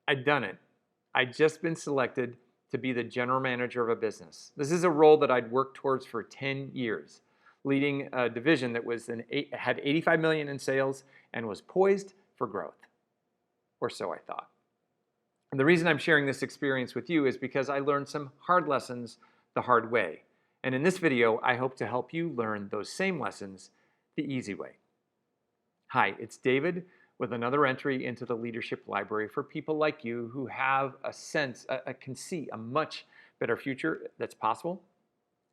I'd done it. I'd just been selected to be the general manager of a business. This is a role that I'd worked towards for 10 years, leading a division that had 85 million in sales and was poised for growth, or so I thought. And the reason I'm sharing this experience with you is because I learned some hard lessons the hard way. And in this video, I hope to help you learn those same lessons the easy way. Hi, it's David with another entry into the leadership library for people like you who have a sense, can see a much better future that's possible,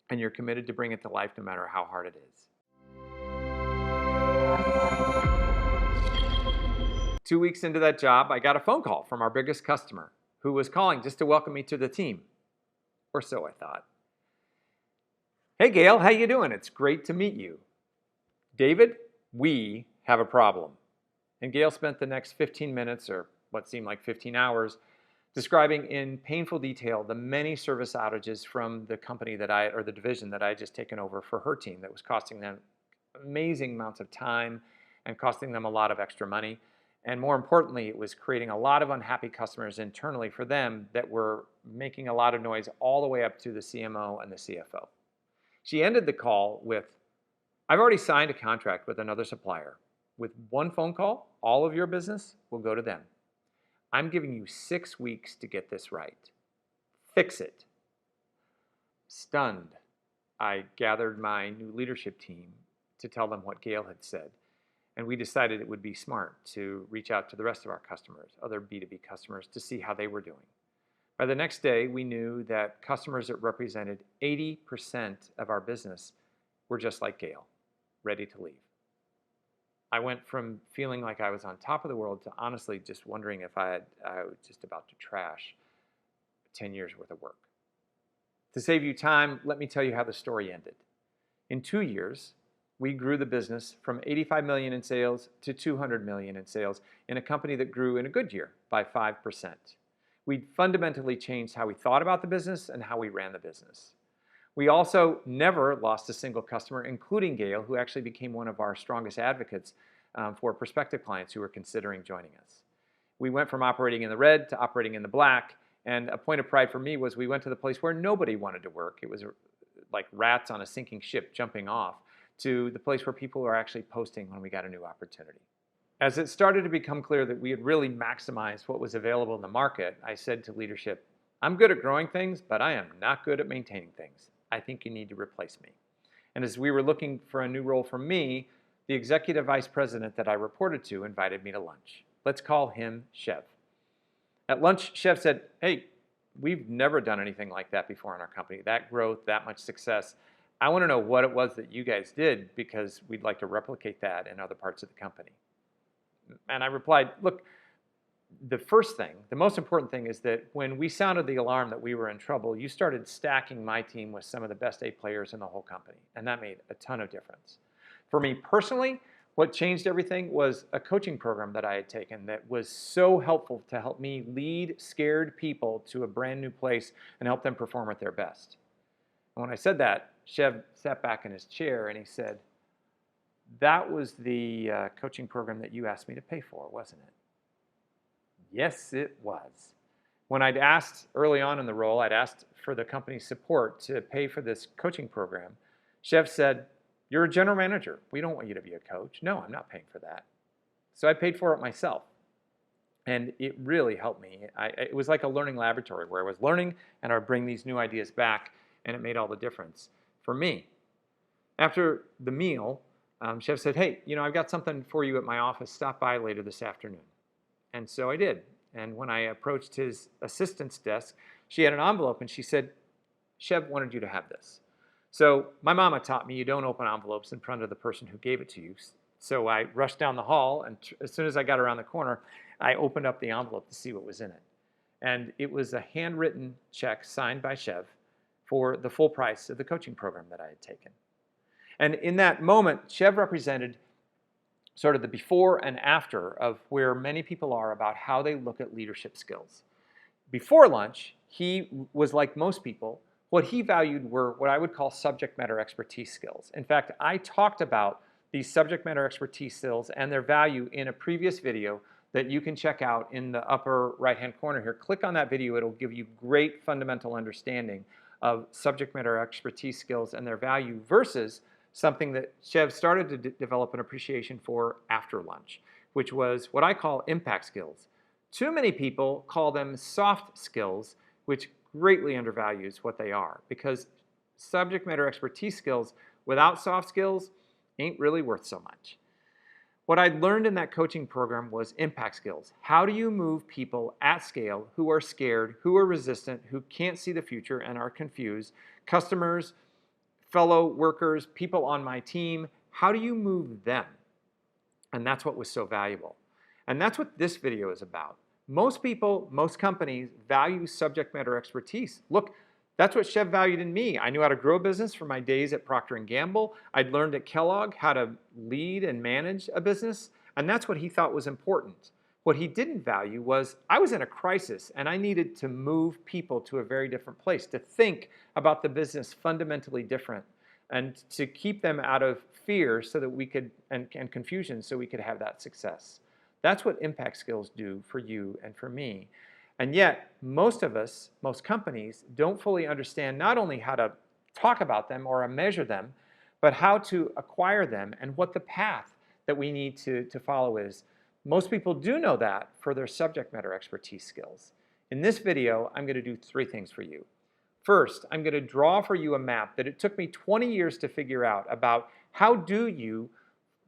and you're committed to bring it to life no matter how hard it is. 2 weeks into that job, I got a phone call from our biggest customer who was calling just to welcome me to the team, or so I thought. Hey Gail, how you doing? It's great to meet you. David, we have a problem. And Gail spent the next 15 minutes, or what seemed like 15 hours, describing in painful detail the many service outages from the company or the division that I had just taken over for her team that was costing them amazing amounts of time and costing them a lot of extra money. And more importantly, it was creating a lot of unhappy customers internally for them that were making a lot of noise all the way up to the CMO and the CFO. She ended the call with, I've already signed a contract with another supplier. With one phone call, all of your business will go to them. I'm giving you 6 weeks to get this right. Fix it. Stunned, I gathered my new leadership team to tell them what Gail had said. And we decided it would be smart to reach out to the rest of our customers, other B2B customers, to see how they were doing. By the next day, we knew that customers that represented 80% of our business were just like Gail, ready to leave. I went from feeling like I was on top of the world to honestly just wondering if I was just about to trash 10 years worth of work. To save you time, let me tell you how the story ended. In 2 years, we grew the business from 85 million in sales to 200 million in sales in a company that grew in a good year by 5%. We fundamentally changed how we thought about the business and how we ran the business. We also never lost a single customer, including Gail, who actually became one of our strongest advocates for prospective clients who were considering joining us. We went from operating in the red to operating in the black, and a point of pride for me was we went to the place where nobody wanted to work. It was like rats on a sinking ship jumping off, to the place where people were actually posting when we got a new opportunity. As it started to become clear that we had really maximized what was available in the market, I said to leadership, I'm good at growing things, but I am not good at maintaining things. I think you need to replace me. And as we were looking for a new role for me, the executive vice president that I reported to invited me to lunch. Let's call him Chev. At lunch, Chev said, hey, we've never done anything like that before in our company. That growth, that much success. I want to know what it was that you guys did because we'd like to replicate that in other parts of the company. And I replied, look, the most important thing is that when we sounded the alarm that we were in trouble, you started stacking my team with some of the best A players in the whole company. And that made a ton of difference. For me personally, what changed everything was a coaching program that I had taken that was so helpful to help me lead scared people to a brand new place and help them perform at their best. And when I said that, Chev sat back in his chair and he said, that was the coaching program that you asked me to pay for, wasn't it? Yes, it was. When I'd asked early on in the role, I'd asked for the company's support to pay for this coaching program. Chev said, you're a general manager. We don't want you to be a coach. No, I'm not paying for that. So I paid for it myself. And it really helped me. It was like a learning laboratory where I was learning and I would bring these new ideas back, and it made all the difference for me. After the meal, Chev said, hey, I've got something for you at my office. Stop by later this afternoon. And so I did. And when I approached his assistant's desk, she had an envelope and she said, Chev wanted you to have this. So my mama taught me you don't open envelopes in front of the person who gave it to you. So I rushed down the hall, and as soon as I got around the corner, I opened up the envelope to see what was in it. And it was a handwritten check signed by Chev for the full price of the coaching program that I had taken. And in that moment, Chev represented sort of the before and after of where many people are about how they look at leadership skills. Before lunch, he was like most people. What he valued were what I would call subject matter expertise skills. In fact, I talked about these subject matter expertise skills and their value in a previous video that you can check out in the upper right-hand corner here. Click on that video. It'll give you great fundamental understanding of subject matter expertise skills and their value versus something that Chev started to develop an appreciation for after lunch, which was what I call impact skills. Too many people call them soft skills, which greatly undervalues what they are, because subject matter expertise skills without soft skills ain't really worth so much. What I learned in that coaching program was impact skills. How do you move people at scale who are scared, who are resistant, who can't see the future and are confused? Customers, fellow workers, people on my team, how do you move them? And that's what was so valuable. And that's what this video is about. Most people, most companies value subject matter expertise. Look, that's what Chev valued in me. I knew how to grow a business from my days at Procter & Gamble. I'd learned at Kellogg how to lead and manage a business, and that's what he thought was important. What he didn't value was I was in a crisis and I needed to move people to a very different place, to think about the business fundamentally different, and to keep them out of fear so that we could, and confusion, so we could have that success. That's what impact skills do for you and for me. And yet, most of us, most companies, don't fully understand not only how to talk about them or measure them, but how to acquire them and what the path that we need to follow is. Most people do know that for their subject matter expertise skills. In this video, I'm going to do 3 things for you. First, I'm going to draw for you a map that it took me 20 years to figure out about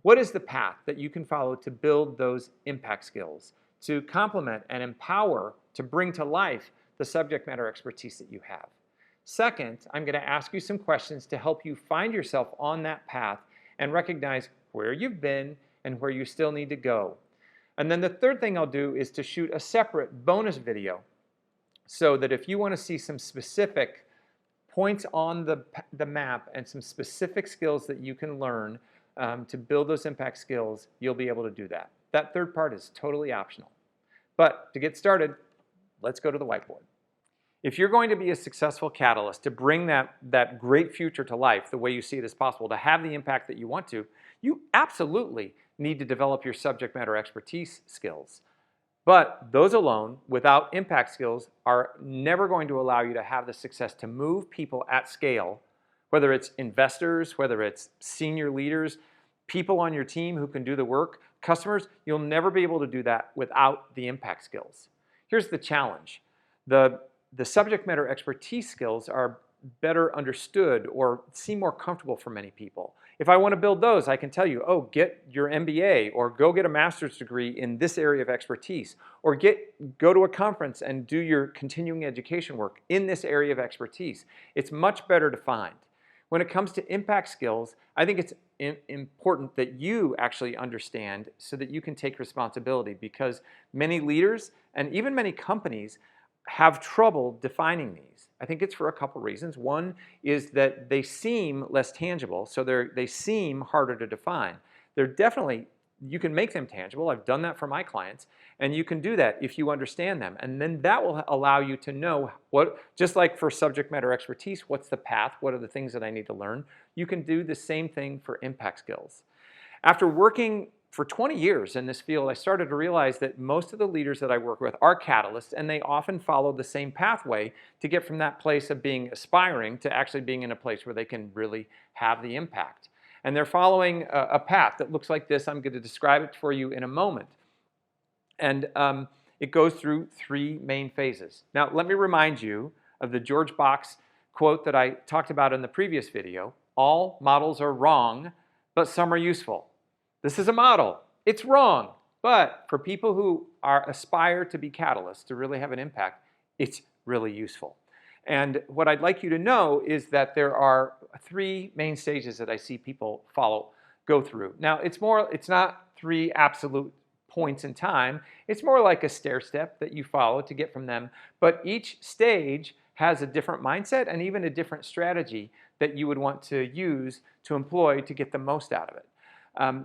what is the path that you can follow to build those impact skills, to complement and empower, to bring to life the subject matter expertise that you have. Second, I'm going to ask you some questions to help you find yourself on that path and recognize where you've been and where you still need to go. And then the third thing I'll do is to shoot a separate bonus video so that if you want to see some specific points on the map and some specific skills that you can learn to build those impact skills, you'll be able to do that. That third part is totally optional. But to get started, let's go to the whiteboard. If you're going to be a successful catalyst, to bring that great future to life the way you see it as possible, to have the impact that you want to, you absolutely need to develop your subject matter expertise skills. But those alone, without impact skills, are never going to allow you to have the success to move people at scale, whether it's investors, whether it's senior leaders, people on your team who can do the work, customers. You'll never be able to do that without the impact skills. Here's the challenge. The subject matter expertise skills are better understood or seem more comfortable for many people. If I want to build those, I can tell you, oh, get your MBA or go get a master's degree in this area of expertise, or go to a conference and do your continuing education work in this area of expertise. It's much better defined. When it comes to impact skills, I think it's important that you actually understand so that you can take responsibility, because many leaders and even many companies have trouble defining these. I think it's for a couple reasons. One is that they seem less tangible, so they seem harder to define. They're definitely, you can make them tangible. I've done that for my clients, and you can do that if you understand them. And then that will allow you to know what, just like for subject matter expertise, what's the path, what are the things that I need to learn? You can do the same thing for impact skills. After working for 20 years in this field, I started to realize that most of the leaders that I work with are catalysts, and they often follow the same pathway to get from that place of being aspiring to actually being in a place where they can really have the impact. And they're following a path that looks like this. I'm going to describe it for you in a moment. And it goes through 3 main phases. Now, let me remind you of the George Box quote that I talked about in the previous video. All models are wrong, but some are useful. This is a model. It's wrong. But for people who aspire to be catalysts, to really have an impact, it's really useful. And what I'd like you to know is that there are 3 main stages that I see people go through. Now, it's not 3 absolute points in time. It's more like a stair step that you follow to get from them. But each stage has a different mindset and even a different strategy that you would want to use to employ to get the most out of it.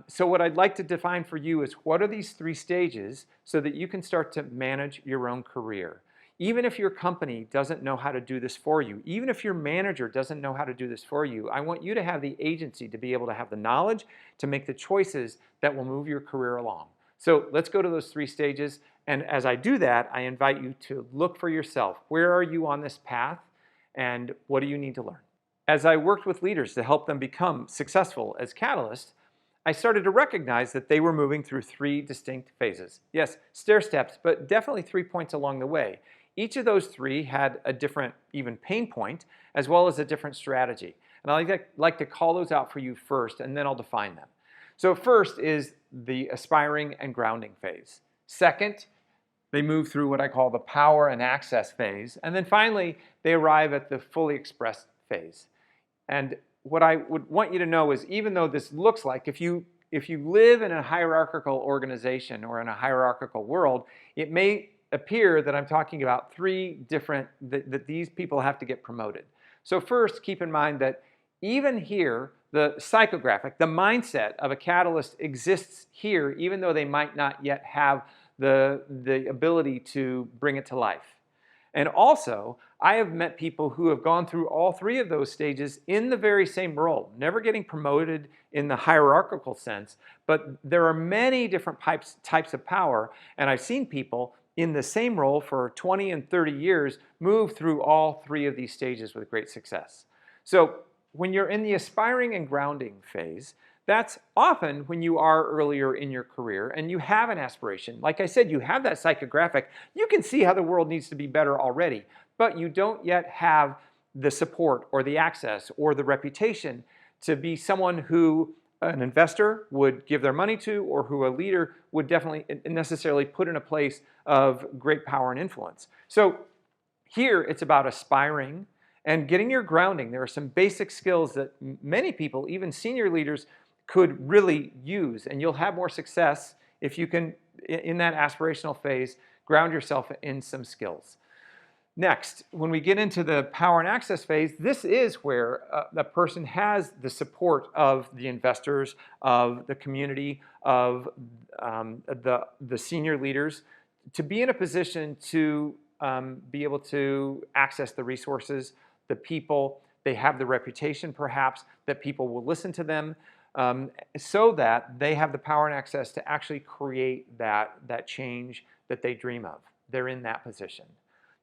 So what I'd like to define for you is what are these 3 stages so that you can start to manage your own career. Even if your company doesn't know how to do this for you, even if your manager doesn't know how to do this for you, I want you to have the agency to be able to have the knowledge to make the choices that will move your career along. So let's go to those 3 stages. And as I do that, I invite you to look for yourself. Where are you on this path? And what do you need to learn? As I worked with leaders to help them become successful as catalysts, I started to recognize that they were moving through 3 distinct phases. Yes, stair steps, but definitely 3 points along the way. Each of those 3 had a different even pain point, as well as a different strategy. And I like to call those out for you first, and then I'll define them. So first is the aspiring and grounding phase. Second, they move through what I call the power and access phase. And then finally, they arrive at the fully expressed phase. And what I would want you to know is, even though this looks like, if you live in a hierarchical organization or in a hierarchical world, it may appear that I'm talking about 3 different, that these people have to get promoted. So first, keep in mind that even here, the psychographic, the mindset of a catalyst exists here, even though they might not yet have the ability to bring it to life. And also, I have met people who have gone through all 3 of those stages in the very same role, never getting promoted in the hierarchical sense, but there are many different types of power, and I've seen people in the same role for 20 and 30 years move through all 3 of these stages with great success. So when you're in the aspiring and grounding phase, that's often when you are earlier in your career and you have an aspiration. Like I said, you have that psychographic. You can see how the world needs to be better already, but you don't yet have the support or the access or the reputation to be someone who an investor would give their money to, or who a leader would definitely necessarily put in a place of great power and influence. So here it's about aspiring and getting your grounding. There are some basic skills that many people, even senior leaders, could really use, and you'll have more success if you can, in that aspirational phase, ground yourself in some skills. Next, when we get into the power and access phase, this is where the person has the support of the investors, of the community, of the senior leaders, to be in a position to be able to access the resources, the people. They have the reputation, perhaps, that people will listen to them, so that they have the power and access to actually create that change that they dream of. They're in that position.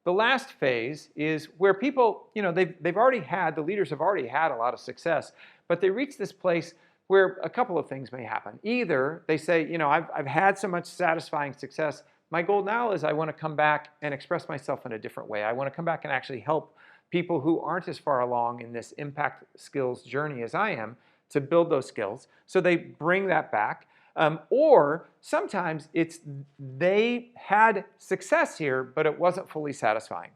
The last phase is where people, they've already had, the leaders have already had a lot of success, but they reach this place where a couple of things may happen. Either they say, I've had so much satisfying success, my goal now is I want to come back and express myself in a different way. I want to come back and actually help people who aren't as far along in this impact skills journey as I am to build those skills. So they bring that back. Or sometimes it's they had success here, but it wasn't fully satisfying.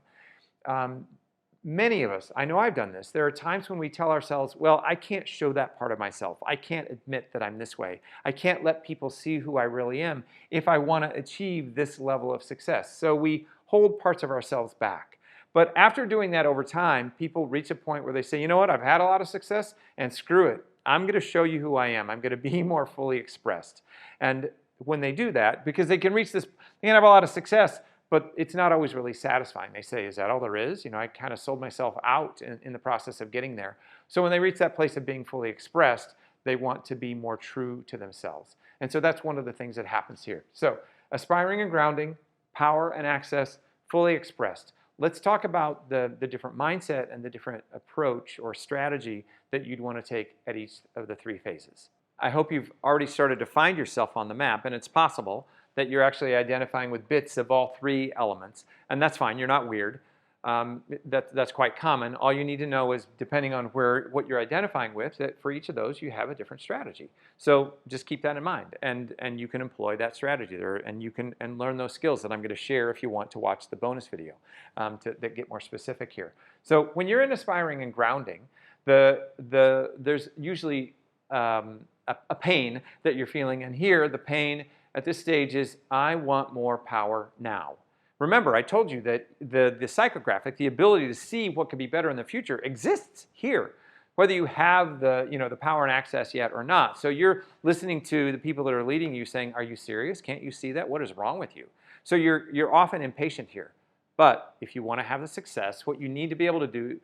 Many of us, I know I've done this, there are times when we tell ourselves, well, I can't show that part of myself. I can't admit that I'm this way. I can't let people see who I really am if I want to achieve this level of success. So we hold parts of ourselves back. But after doing that over time, people reach a point where they say, you know what, I've had a lot of success, and screw it. I'm going to show you who I am. I'm going to be more fully expressed. And when they do that, because they can reach this, they can have a lot of success, but it's not always really satisfying. They say, is that all there is? I kind of sold myself out in the process of getting there. So when they reach that place of being fully expressed, they want to be more true to themselves. And so that's one of the things that happens here. So aspiring and grounding, power and access, fully expressed. Let's talk about the different mindset and the different approach or strategy that you'd want to take at each of the 3 phases. I hope you've already started to find yourself on the map, and it's possible that you're actually identifying with bits of all 3 elements, and that's fine. You're not weird. That's quite common. All you need to know is, depending on what you're identifying with, that for each of those you have a different strategy. So just keep that in mind, and you can employ that strategy there, and you can learn those skills that I'm going to share if you want to watch the bonus video that get more specific here. So when you're in aspiring and grounding, there's usually a pain that you're feeling, and here the pain at this stage is, I want more power now. Remember, I told you that the psychographic, the ability to see what could be better in the future, exists here, whether you have the power and access yet or not. So you're listening to the people that are leading you saying, are you serious? Can't you see that? What is wrong with you? So you're often impatient here. But if you want to have the success, what you need to be able to do,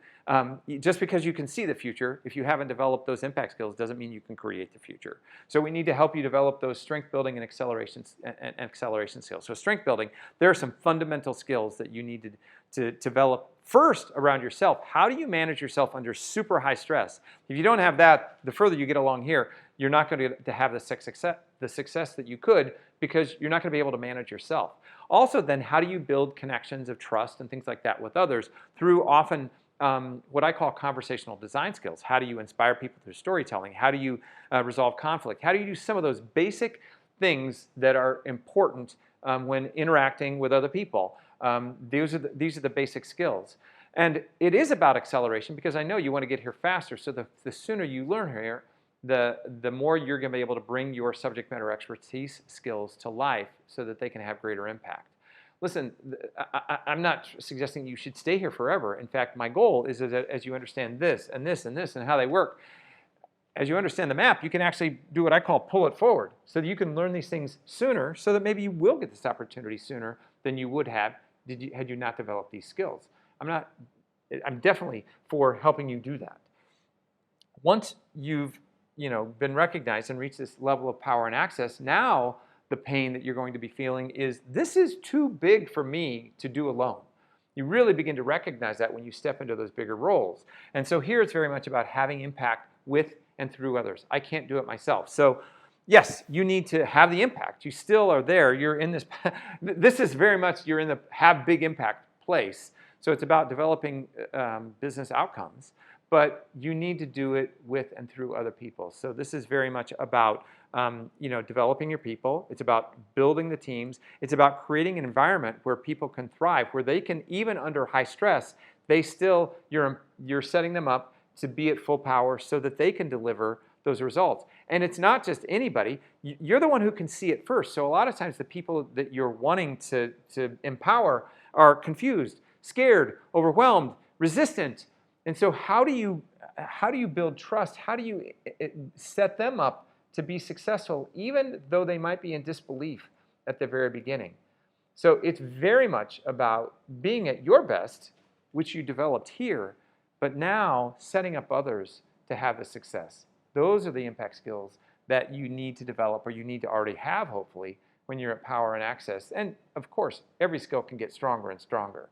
just because you can see the future, if you haven't developed those impact skills, doesn't mean you can create the future. So we need to help you develop those strength building and acceleration skills. So strength building, there are some fundamental skills that you need to develop first around yourself. How do you manage yourself under super high stress? If you don't have that, the further you get along here, you're not going to have the success that you could, because you're not going to be able to manage yourself. Also then, how do you build connections of trust and things like that with others through often what I call conversational design skills? How do you inspire people through storytelling? How do you resolve conflict? How do you do some of those basic things that are important when interacting with other people? These are the basic skills. And it is about acceleration, because I know you want to get here faster, so the sooner you learn here, the more you're going to be able to bring your subject matter expertise skills to life so that they can have greater impact. Listen, I'm not suggesting you should stay here forever. In fact, my goal is that as you understand this and this and this and how they work, as you understand the map, you can actually do what I call pull it forward, so that you can learn these things sooner, so that maybe you will get this opportunity sooner than you would have had you not developed these skills. I'm definitely for helping you do that. Once you've been recognized and reached this level of power and access, now the pain that you're going to be feeling is, this is too big for me to do alone. You really begin to recognize that when you step into those bigger roles. And so here it's very much about having impact with and through others. I can't do it myself. So yes, you need to have the impact. You still are there. You're in this, this is very much, you're in the have big impact place. So it's about developing business outcomes. But you need to do it with and through other people. So this is very much about developing your people. It's about building the teams. It's about creating an environment where people can thrive, where they can, even under high stress, you're setting them up to be at full power so that they can deliver those results. And it's not just anybody. You're the one who can see it first. So a lot of times the people that you're wanting to empower are confused, scared, overwhelmed, resistant. And so how do you build trust? How do you set them up to be successful, even though they might be in disbelief at the very beginning? So it's very much about being at your best, which you developed here, but now setting up others to have the success. Those are the impact skills that you need to develop, or you need to already have, hopefully, when you're at power and access. And of course, every skill can get stronger and stronger.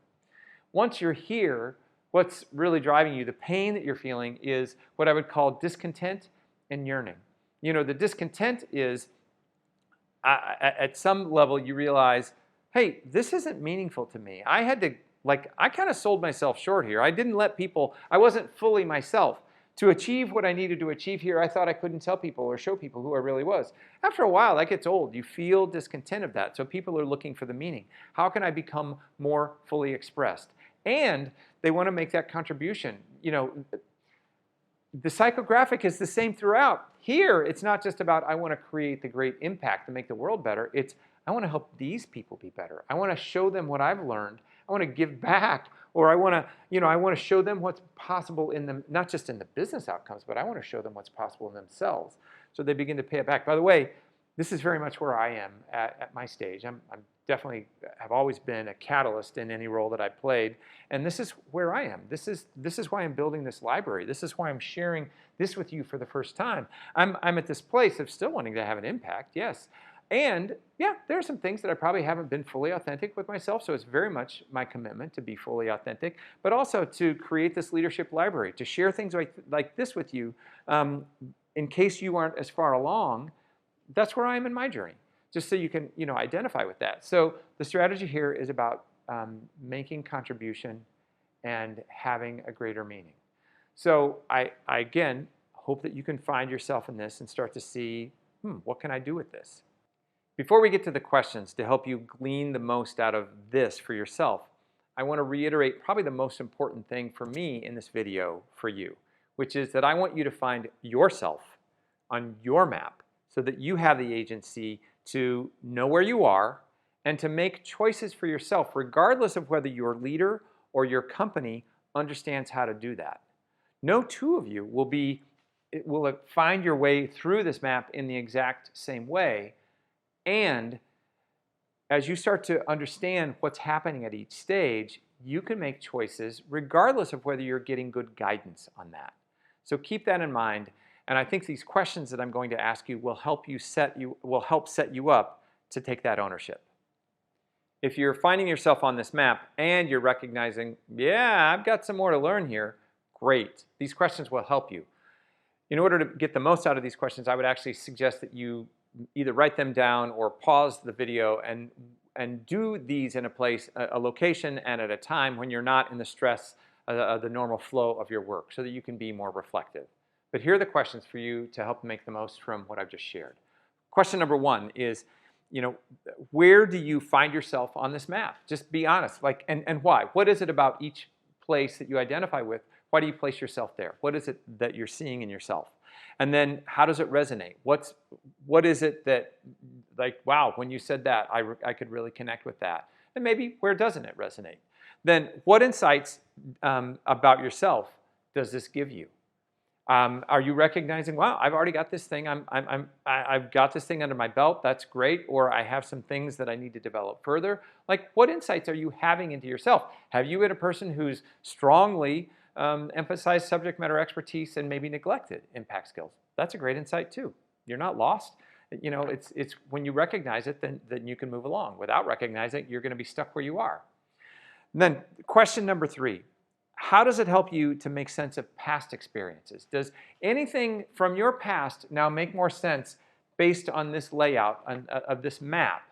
Once you're here, what's really driving you, the pain that you're feeling, is what I would call discontent and yearning. The discontent is, at some level, you realize, hey, this isn't meaningful to me. I kind of sold myself short here. I wasn't fully myself. To achieve what I needed to achieve here, I thought I couldn't tell people or show people who I really was. After a while, that gets old. You feel discontent of that. So people are looking for the meaning. How can I become more fully expressed? And they want to make that contribution. The psychographic is the same throughout. Here, it's not just about, I want to create the great impact to make the world better. It's, I want to help these people be better. I want to show them what I've learned. I want to give back, or I want to show them what's possible in them, not just in the business outcomes, but I want to show them what's possible in themselves. So they begin to pay it back. By the way, this is very much where I am at my stage. I'm definitely have always been a catalyst in any role that I played, and this is where I am. This is why I'm building this library. This is why I'm sharing this with you for the first time. I'm at this place of still wanting to have an impact, yes. And yeah, there are some things that I probably haven't been fully authentic with myself, so it's very much my commitment to be fully authentic, but also to create this leadership library, to share things like this with you in case you aren't as far along. That's where I am in my journey, just so you can identify with that. So the strategy here is about making contribution and having a greater meaning. So I again hope that you can find yourself in this and start to see, what can I do with this? Before we get to the questions to help you glean the most out of this for yourself, I want to reiterate probably the most important thing for me in this video for you, which is that I want you to find yourself on your map so that you have the agency to know where you are and to make choices for yourself, regardless of whether your leader or your company understands how to do that. No two of you will find your way through this map in the exact same way, and as you start to understand what's happening at each stage, you can make choices regardless of whether you're getting good guidance on that. So keep that in mind. And I think these questions that I'm going to ask you will help set you up to take that ownership. If you're finding yourself on this map and you're recognizing, yeah, I've got some more to learn here, great. These questions will help you. In order to get the most out of these questions, I would actually suggest that you either write them down or pause the video and do these in a location and at a time when you're not in the stress of the normal flow of your work, so that you can be more reflective. But here are the questions for you to help make the most from what I've just shared. Question number one is, where do you find yourself on this map? Just be honest, and why? What is it about each place that you identify with? Why do you place yourself there? What is it that you're seeing in yourself? And then how does it resonate? What is it that, wow, when you said that, I could really connect with that? And maybe where doesn't it resonate? Then what insights about yourself does this give you? Are you recognizing, wow, I've already got this thing, I've got this thing under my belt, that's great, or I have some things that I need to develop further? What insights are you having into yourself? Have you been a person who's strongly emphasized subject matter expertise and maybe neglected impact skills? That's a great insight too. You're not lost. It's when you recognize it, then you can move along. Without recognizing it, you're going to be stuck where you are. And then question number three. How does it help you to make sense of past experiences? Does anything from your past now make more sense based on this layout of this map?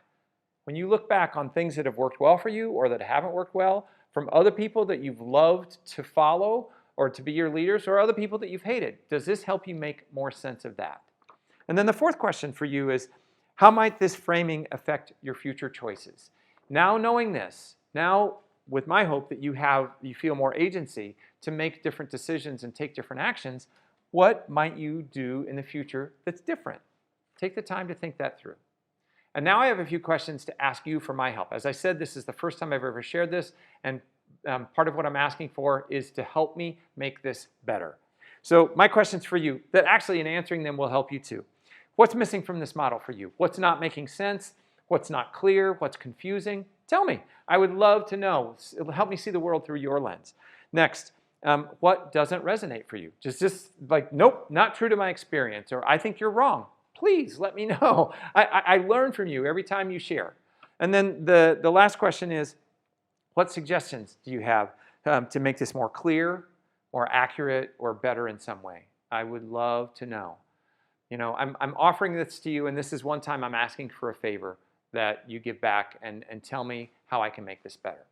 When you look back on things that have worked well for you or that haven't worked well, from other people that you've loved to follow or to be your leaders, or other people that you've hated, does this help you make more sense of that? And then the fourth question for you is, how might this framing affect your future choices? Now knowing this, now with my hope that you feel more agency to make different decisions and take different actions, what might you do in the future that's different? Take the time to think that through. And now I have a few questions to ask you for my help. As I said, this is the first time I've ever shared this, and part of what I'm asking for is to help me make this better. So my questions for you, that actually in answering them will help you too. What's missing from this model for you? What's not making sense? What's not clear? What's confusing? Tell me. I would love to know. It'll help me see the world through your lens. Next, what doesn't resonate for you? Just nope, not true to my experience, or I think you're wrong. Please let me know. I learn from you every time you share. And then the last question is, what suggestions do you have to make this more clear, more accurate, or better in some way? I would love to know. I'm offering this to you, and this is one time I'm asking for a favor that you give back and tell me how I can make this better.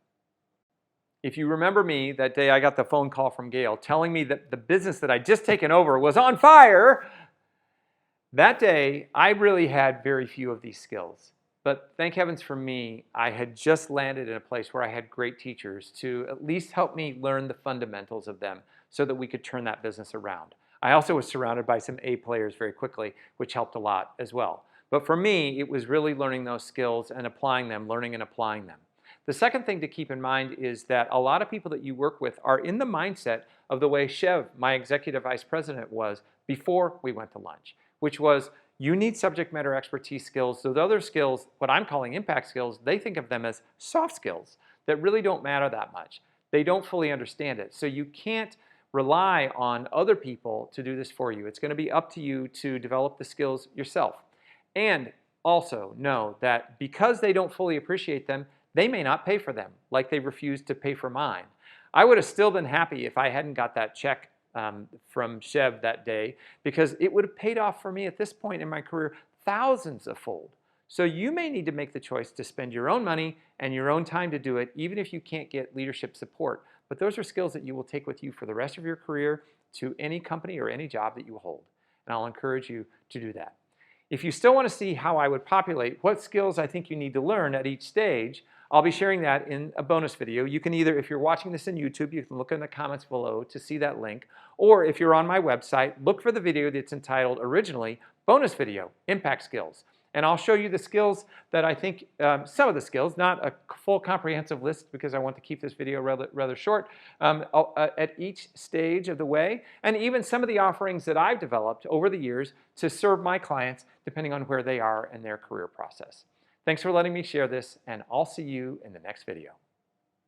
If you remember me, that day I got the phone call from Gail telling me that the business that I'd just taken over was on fire. That day, I really had very few of these skills. But thank heavens for me, I had just landed in a place where I had great teachers to at least help me learn the fundamentals of them so that we could turn that business around. I also was surrounded by some A players very quickly, which helped a lot as well. But for me, it was really learning those skills and applying them, learning and applying them. The second thing to keep in mind is that a lot of people that you work with are in the mindset of the way Chev, my executive vice president, was before we went to lunch, which was, you need subject matter expertise skills. Those other skills, what I'm calling impact skills, they think of them as soft skills that really don't matter that much. They don't fully understand it. So you can't rely on other people to do this for you. It's going to be up to you to develop the skills yourself. And also know that because they don't fully appreciate them, they may not pay for them, like they refused to pay for mine. I would have still been happy if I hadn't got that check from Chev that day, because it would have paid off for me at this point in my career thousands of fold. So you may need to make the choice to spend your own money and your own time to do it, even if you can't get leadership support. But those are skills that you will take with you for the rest of your career to any company or any job that you hold. And I'll encourage you to do that. If you still want to see how I would populate what skills I think you need to learn at each stage, I'll be sharing that in a bonus video. You can either, if you're watching this in YouTube, you can look in the comments below to see that link. Or if you're on my website, look for the video that's entitled originally, Bonus Video, Impact Skills. And I'll show you the skills that I think, some of the skills, not a full comprehensive list because I want to keep this video rather short, at each stage of the way, and even some of the offerings that I've developed over the years to serve my clients depending on where they are in their career process. Thanks for letting me share this, and I'll see you in the next video.